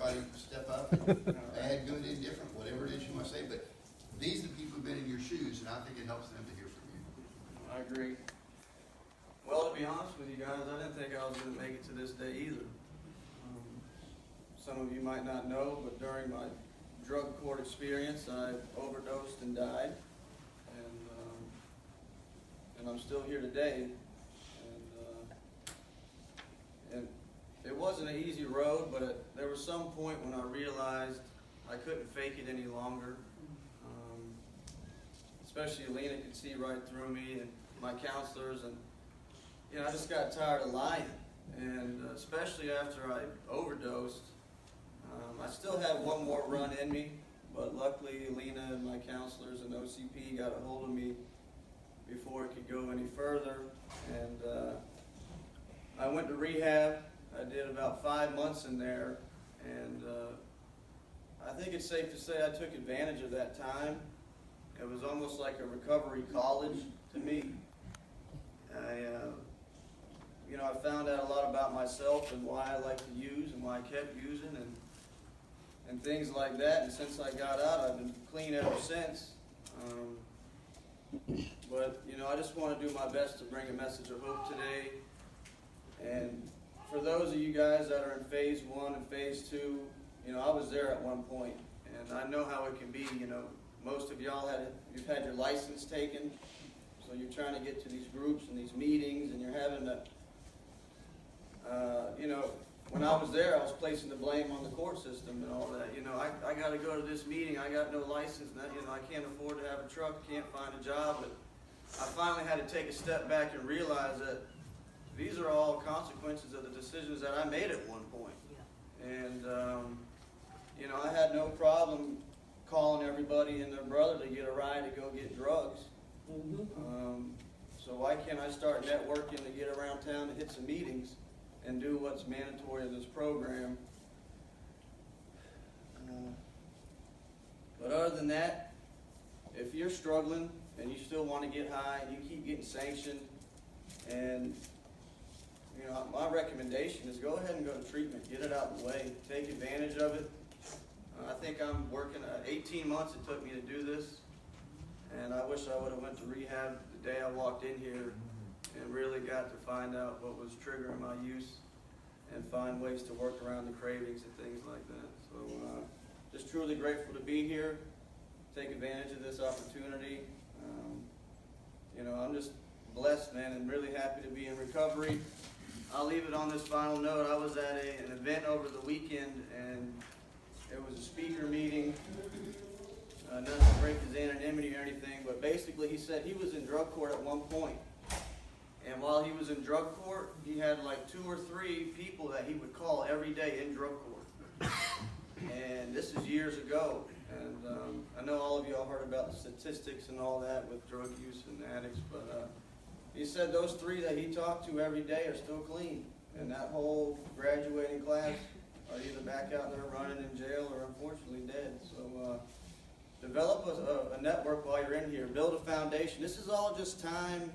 everybody step up, and bad, good, indifferent, whatever it is you want to say, but these are the people who've been in your shoes, and I think it helps them to hear from you. I agree. Well, to be honest with you guys, I didn't think I was going to make it to this day either. Some of you might not know, but during my drug court experience, I overdosed and died, and I'm still here today. And it wasn't an easy road, but there was some point when I realized I couldn't fake it any longer. Especially Alina could see right through me, and my counselors, and I just got tired of lying. And especially after I overdosed, I still had one more run in me, but luckily Alina and my counselors and OCP got a hold of me before it could go any further. And I went to rehab. I did about 5 months in there, and I think it's safe to say I took advantage of that time. It was almost like a recovery college to me. I found out a lot about myself and why I like to use and why I kept using and things like that. And since I got out, I've been clean ever since. But I just want to do my best to bring a message of hope today. And for those of you guys that are in phase 1 and phase 2, I was there at one point, and I know how it can be. Most of y'all you've had your license taken, so you're trying to get to these groups and these meetings, and you're having to, when I was there, I was placing the blame on the court system and all that. I got to go to this meeting. I got no license. I can't afford to have a truck. Can't find a job. But I finally had to take a step back and realize that these are all consequences of the decisions that I made at one point. And I had no problem calling everybody and their brother to get a ride to go get drugs. So why can't I start networking to get around town to hit some meetings and do what's mandatory in this program? But other than that, if you're struggling and you still want to get high and you keep getting sanctioned, and my recommendation is go ahead and go to treatment, get it out of the way, take advantage of it. I think I'm working 18 months it took me to do this, and I wish I would have went to rehab the day I walked in here and really got to find out what was triggering my use and find ways to work around the cravings and things like that. So just truly grateful to be here, take advantage of this opportunity. I'm just blessed, man, and really happy to be in recovery. I'll leave it on this final note. I was at an event over the weekend, and it was a speaker meeting. Not to break his anonymity or anything, but basically he said he was in drug court at one point. And while he was in drug court, he had like 2 or 3 people that he would call every day in drug court. And this is years ago. And I know all of y'all heard about the statistics and all that with drug use and addicts, but he said those 3 that he talked to every day are still clean. And that whole graduating class are either back out there running in jail or unfortunately dead. So develop a network while you're in here. Build a foundation. This is all just time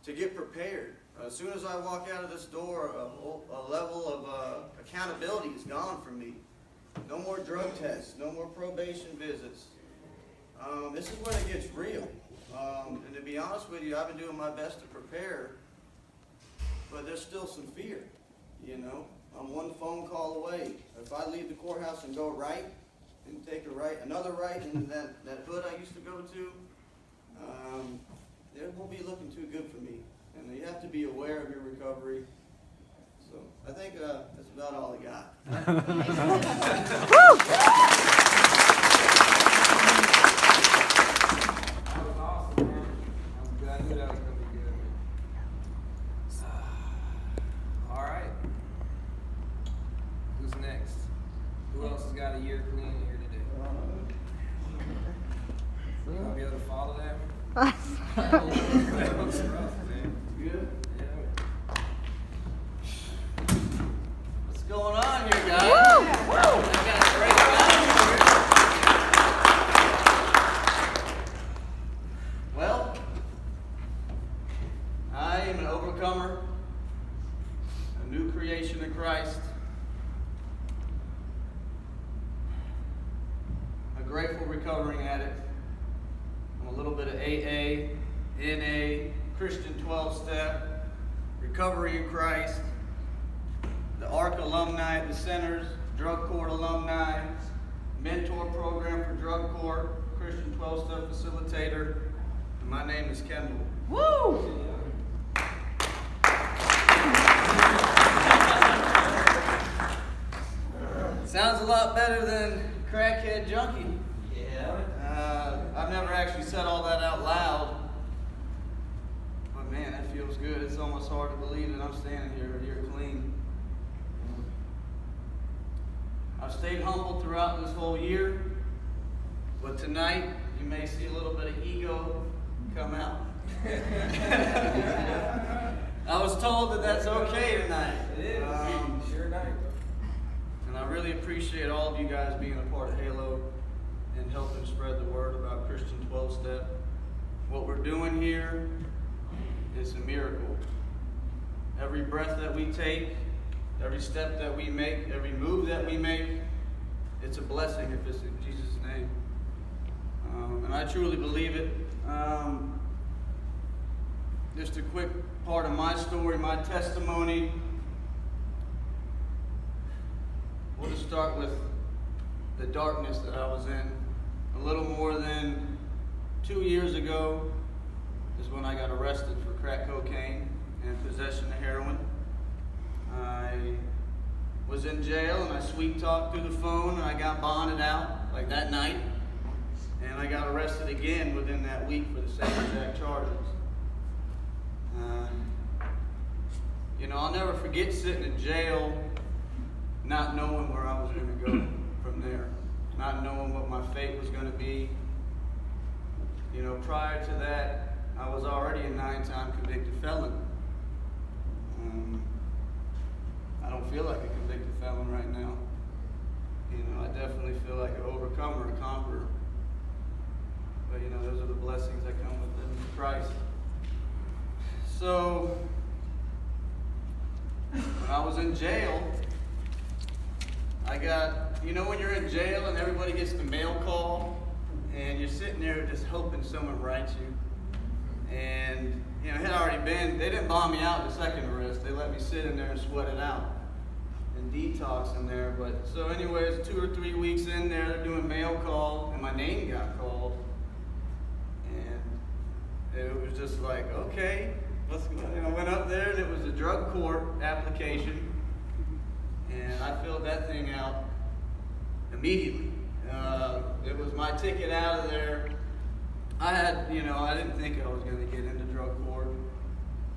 to get prepared. As soon as I walk out of this door, a level of accountability is gone from me. No more drug tests. No more probation visits. This is when it gets real. And to be honest with you, I've been doing my best to prepare, but there's still some fear, I'm one phone call away. If I leave the courthouse and go right and take another right in that hood I used to go to, it won't be looking too good for me. And you have to be aware of your recovery. So I think that's about all I got. Got a year clean here today. You gonna be able to follow that? That looks rough, man. Good? Yeah. What's going on here, guys? I got a great guy here. Well, I am an overcomer, a new creation in Christ. grateful recovering addict. I'm a little bit of AA, NA, Christian 12-step, recovery in Christ, the ARC alumni at the centers, drug court alumni, mentor program for drug court, Christian 12-step facilitator, and my name is Kendall. Woo! Sounds a lot better than crackhead junkie. Yeah. I've never actually said all that out loud, but man, that feels good. It's almost hard to believe that I'm standing here clean. I've stayed humble throughout this whole year, but tonight you may see a little bit of ego come out. I was told that that's okay tonight. It is. Sure night. And I really appreciate all of you guys being a part of Halo and helping spread the word about Christian 12-step. What we're doing here is a miracle. Every breath that we take, every step that we make, every move that we make, it's a blessing if it's in Jesus' name. And I truly believe it. Just a quick part of my story, my testimony. We'll just start with the darkness that I was in. A little more than 2 years ago is when I got arrested for crack cocaine and possession of heroin. I was in jail and I sweet talked through the phone and I got bonded out like that night. And I got arrested again within that week for the same exact charges. I'll never forget sitting in jail, not knowing where I was going to go from there, not knowing what my fate was going to be. Prior to that, I was already a 9-time convicted felon. I don't feel like a convicted felon right now. I definitely feel like an overcomer, a conqueror. But those are the blessings that come with living for Christ. So, when I was in jail, I got, when you're in jail and everybody gets the mail call, and you're sitting there just hoping someone writes you. And, it had already been, they didn't bomb me out the second arrest. They let me sit in there and sweat it out and detox in there. But, so anyways, 2 or 3 weeks in there, they're doing mail call, and my name got called. And it was just like, okay. I went up there and it was a drug court application, and I filled that thing out immediately. It was my ticket out of there. I had, I didn't think I was going to get into drug court,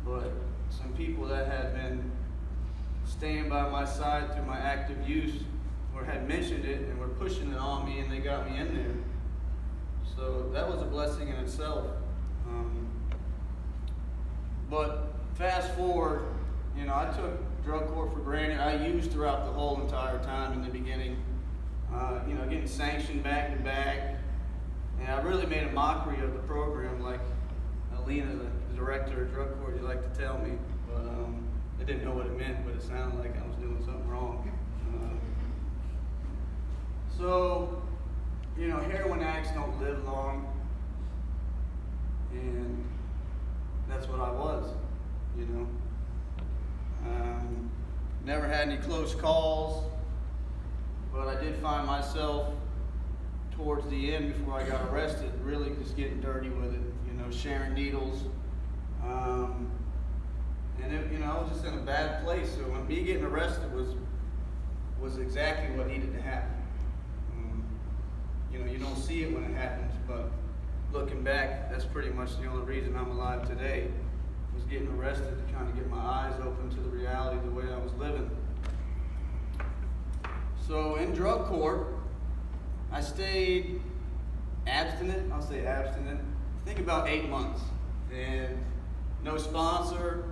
but some people that had been staying by my side through my active use or had mentioned it and were pushing it on me, and they got me in there. So that was a blessing in itself. But fast forward, I took drug court for granted. I used throughout the whole entire time in the beginning, getting sanctioned back to back. And I really made a mockery of the program, like Alina, the director of drug court, you like to tell me. But I didn't know what it meant, but it sounded like I was doing something wrong. So, heroin addicts don't live long. And that's what I was, Never had any close calls, but I did find myself towards the end before I got arrested really just getting dirty with it, sharing needles. And I was just in a bad place. So when me getting arrested was exactly what needed to happen. You don't see it when it happens, but looking back, that's pretty much the only reason I'm alive today, was getting arrested and trying to get my eyes open to the reality of the way I was living. So in drug court, I stayed abstinent, I think about 8 months. And no sponsor,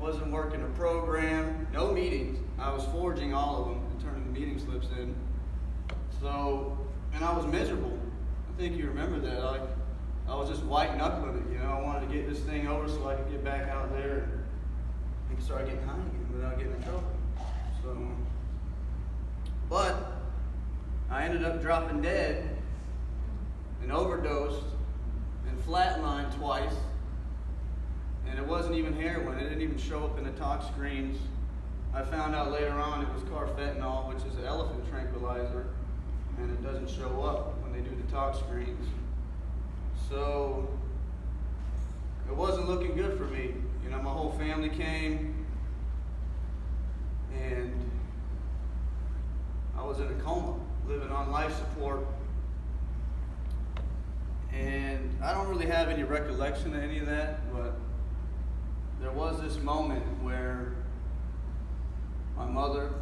wasn't working a program, no meetings. I was forging all of them and turning the meeting slips in. So, and I was miserable. I think you remember that. I was just white knuckling it, I wanted to get this thing over so I could get back out there and start getting high again without getting in trouble. So, but I ended up dropping dead and overdosed and flatlined twice. And it wasn't even heroin. It didn't even show up in the talk screens. I found out later on it was carfentanil, which is an elephant tranquilizer, and it doesn't show up when they do the talk screens. So it wasn't looking good for me. You know, my whole family came, and I was in a coma, living on life support. And I don't really have any recollection of any of that, but there was this moment where my mother,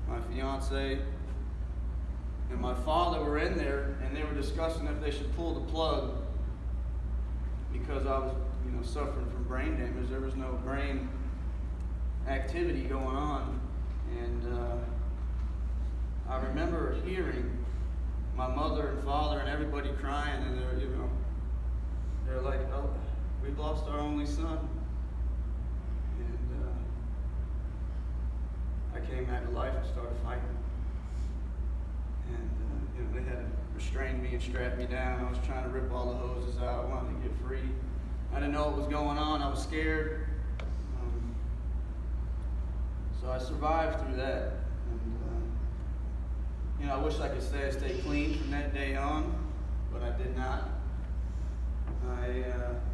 my fiance, and my father were in there, and they were discussing if they should pull the plug because I was, suffering from brain damage. There was no brain activity going on, and I remember hearing my mother and father and everybody crying, and they're like, "Oh, we've lost our only son." And I came back to life and started fighting. And they had to restrain me and strap me down. I was trying to rip all the hoses out. I wanted to get free. I didn't know what was going on. I was scared. So I survived through that. And, I wish I could say I stayed clean from that day on, but I did not. I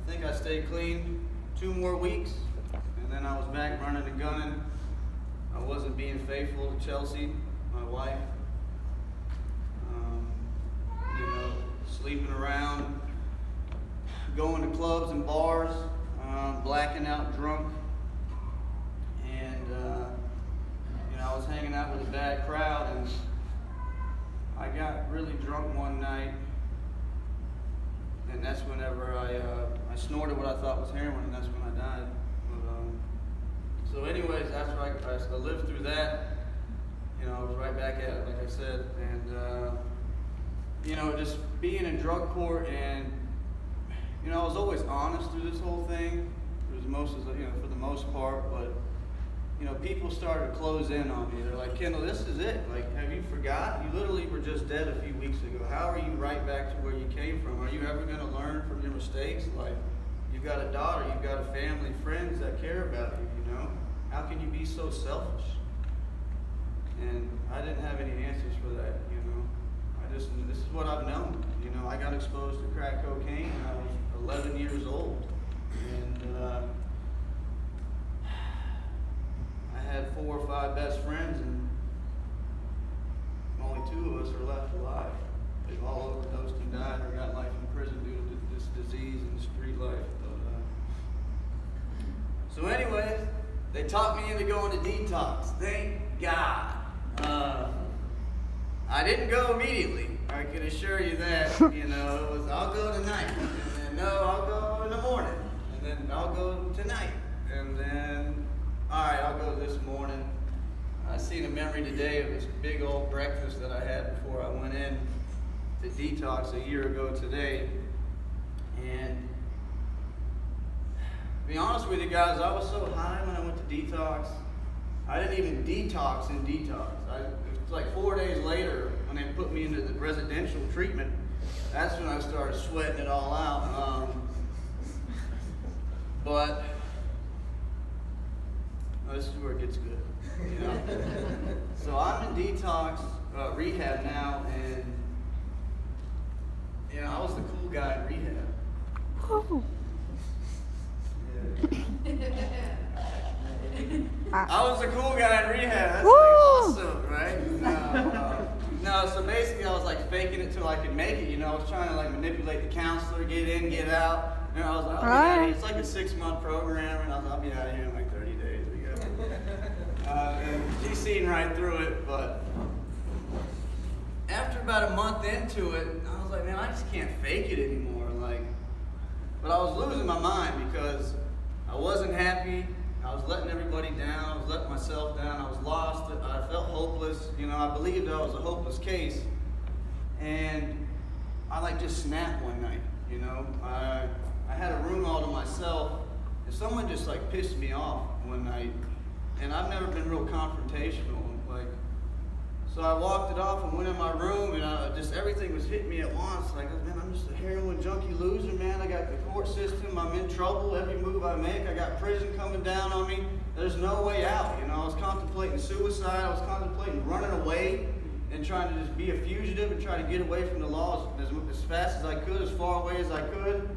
think I stayed clean 2 more weeks, and then I was back running and gunning. I wasn't being faithful to Chelsea, my wife. Sleeping around, going to clubs and bars, blacking out drunk. And, I was hanging out with a bad crowd, and I got really drunk one night, and that's whenever I snorted what I thought was heroin, and that's when I died. But, so anyways, after I lived through that, I was right back at it, like I said, and just being in drug court, and I was always honest through this whole thing, for the most part, but people started to close in on me. They're like, "Kendall, this is it. Like, have you forgot? You literally were just dead a few weeks ago. How are you right back to where you came from? Are you ever going to learn from your mistakes? Like, you've got a daughter, you've got a family, friends that care about you, How can you be so selfish?" And I didn't have any answers for that, this is what I've known. I got exposed to crack cocaine when I was 11 years old. And I had 4 or 5 best friends, and only 2 of us are left alive. They've all overdosed and died or got life in prison due to this disease and street life. So anyways, they talked me into going to detox. Thank God. I didn't go immediately. I can assure you that. It was, I'll go tonight, and then no, I'll go in the morning, and then I'll go tonight, and then, all right, I'll go this morning. I seen a memory today of this big old breakfast that I had before I went in to detox a year ago today, and to be honest with you guys, I was so high when I went to detox, I didn't even detox in detox. It was like 4 days later when they put me into the residential treatment. That's when I started sweating it all out. But this is where it gets good. So I'm in detox rehab now, and I was the cool guy in rehab. Oh. I was the cool guy in rehab. That's like awesome, right? No, so basically I was like faking it till I could make it. I was trying to like manipulate the counselor, get in, get out. And I was like, it's like a 6-month program, and I'll be out of here in like 30 days. We go. And she's seen right through it, but after about a month into it, I was like, man, I just can't fake it anymore. But I was losing my mind because I wasn't happy. I was letting everybody down. I was letting myself down. I was lost. I felt hopeless. I believed I was a hopeless case. And I just snapped one night. I had a room all to myself, and someone just pissed me off one night. And I've never been real confrontational. So I walked it off and went in my room, and everything was hitting me at once. Like, man, I'm just a heroin junkie loser, man. I got the court system. I'm in trouble. Every move I make, I got prison coming down on me. There's no way out. You know, I was contemplating suicide. I was contemplating running away and trying to just be a fugitive and try to get away from the laws as fast as I could, as far away as I could.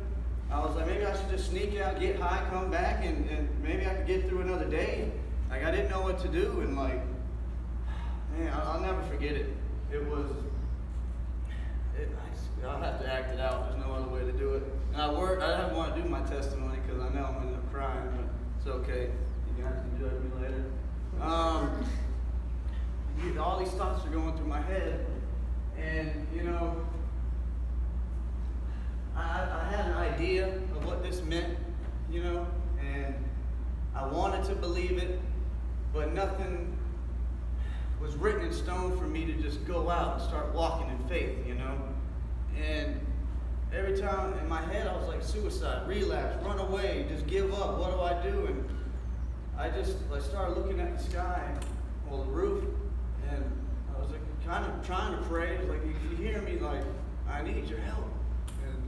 I was like, maybe I should just sneak out, get high, come back, and maybe I could get through another day. Like, I didn't know what to do, and like, man, I'll never forget it. I'll have to act it out. There's no other way to do it. And I didn't want to do my testimony because I know I'm going to end up crying, but it's okay. You guys can judge me later. All these thoughts are going through my head, and you know, I had an idea of what this meant, you know, and I wanted to believe it, but nothing was written in stone for me to just go out and start walking in faith, you know. And every time in my head I was like, suicide, relapse, run away, just give up, what do I do? And I started looking at the sky, the roof, and I was like kind of trying to pray. It was like, if you hear me, like, I need your help. And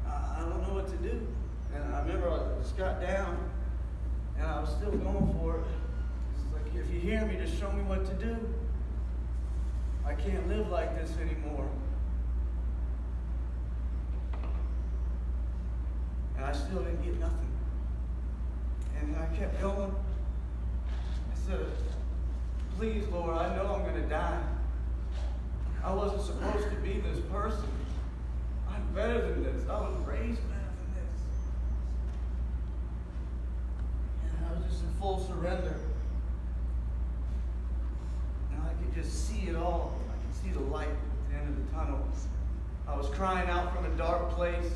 I don't know what to do. And I remember I just got down and I was still going for it. It's like, if you hear me, just show me what to do. I can't live like this anymore. And I still didn't get nothing. And I kept going. I said, please, Lord, I know I'm going to die. I wasn't supposed to be this person. I'm better than this. I was raised better than this. And I was just in full surrender. And I could just see it all. I could see the light at the end of the tunnel. I was crying out from a dark place.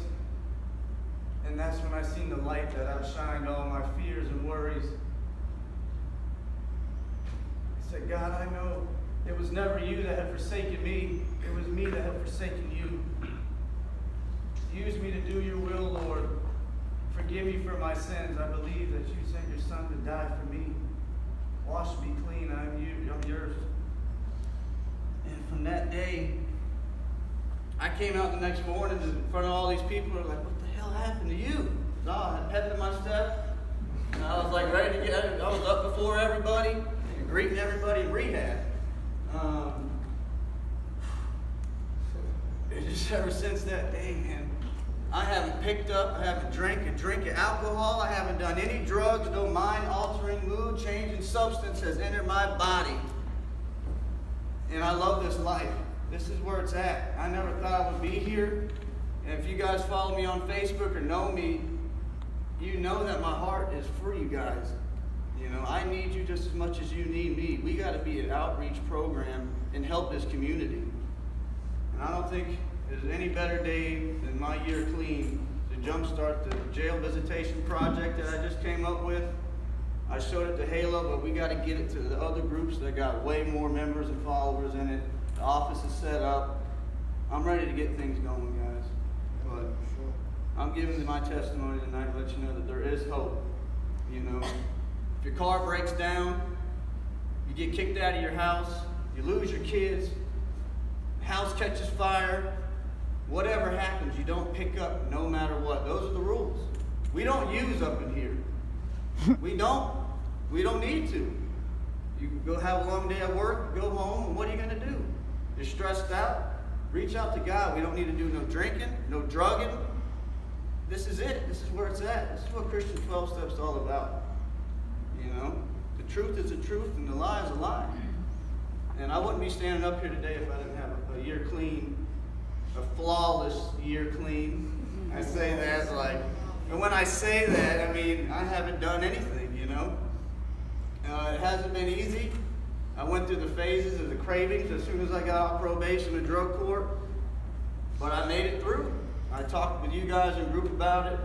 And that's when I seen the light that outshined all my fears and worries. I said, God, I know it was never you that had forsaken me. It was me that had forsaken you. Use me to do your will, Lord. Forgive me for my sins. I believe that you sent your son to die for me. Wash me clean. I'm yours. And from that day, I came out the next morning in front of all these people who were like, what the hell happened to you? No, I had petted my step. And I was like ready to get, I was up before everybody and greeting everybody in rehab. Just ever since that day, man, I haven't picked up, I haven't drank a drink of alcohol, I haven't done any drugs, no mind-altering, mood-changing substance has entered my body. And I love this life. This is where it's at. I never thought I would be here. And if you guys follow me on Facebook or know me, you know that my heart is for you guys. You know, I need you just as much as you need me. We got to be an outreach program and help this community. And I don't think there's any better day than my year clean to jumpstart the jail visitation project that I just came up with. I showed it to Halo, but we got to get it to the other groups that got way more members and followers in it. The office is set up. I'm ready to get things going, guys. But I'm giving my testimony tonight to let you know that there is hope. You know, if your car breaks down, you get kicked out of your house, you lose your kids, house catches fire, whatever happens, you don't pick up no matter what. Those are the rules. We don't use up in here. We don't. We don't need to. You can go have a long day at work, go home, and what are you going to do? You're stressed out? Reach out to God. We don't need to do no drinking, no drugging. This is it. This is where it's at. This is what Christian 12 Steps is all about. You know? The truth is the truth and the lie is a lie. And I wouldn't be standing up here today if I didn't have a year clean, a flawless year clean. I say that like, and when I say that, I mean, I haven't done anything, you know? It hasn't been easy. I went through the phases of the cravings as soon as I got off probation and drug court, but I made it through. I talked with you guys in group about it,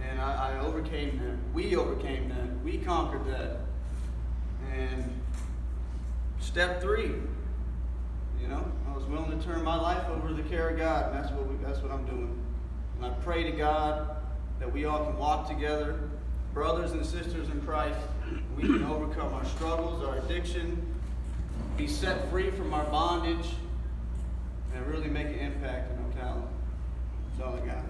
and I overcame that. We overcame that. We conquered that. And step 3, you know, I was willing to turn my life over to the care of God, and that's what I'm doing. And I pray to God that we all can walk together, brothers and sisters in Christ, we can overcome our struggles, our addiction, be set free from our bondage, and really make an impact in Ocala. That's all I got.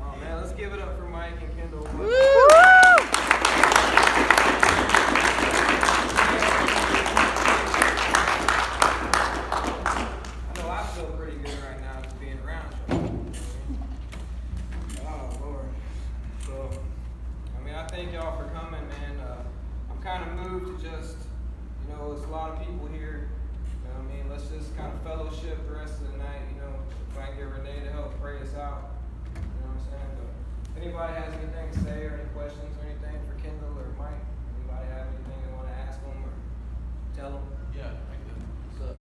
Oh man, let's give it up for Mike and Kendall. I know I feel pretty good right now just being around you. Oh Lord. So, I mean, I thank y'all for coming, man. I'm kind of moved to just, there's a lot of people here. You know what I mean? Let's just kind of fellowship the rest of the night. If I can get Renee to help pray us out. You know what I'm saying? But if anybody has anything to say or any questions or anything for Kendall or Mike, anybody have anything they want to ask them or tell them? Yeah, I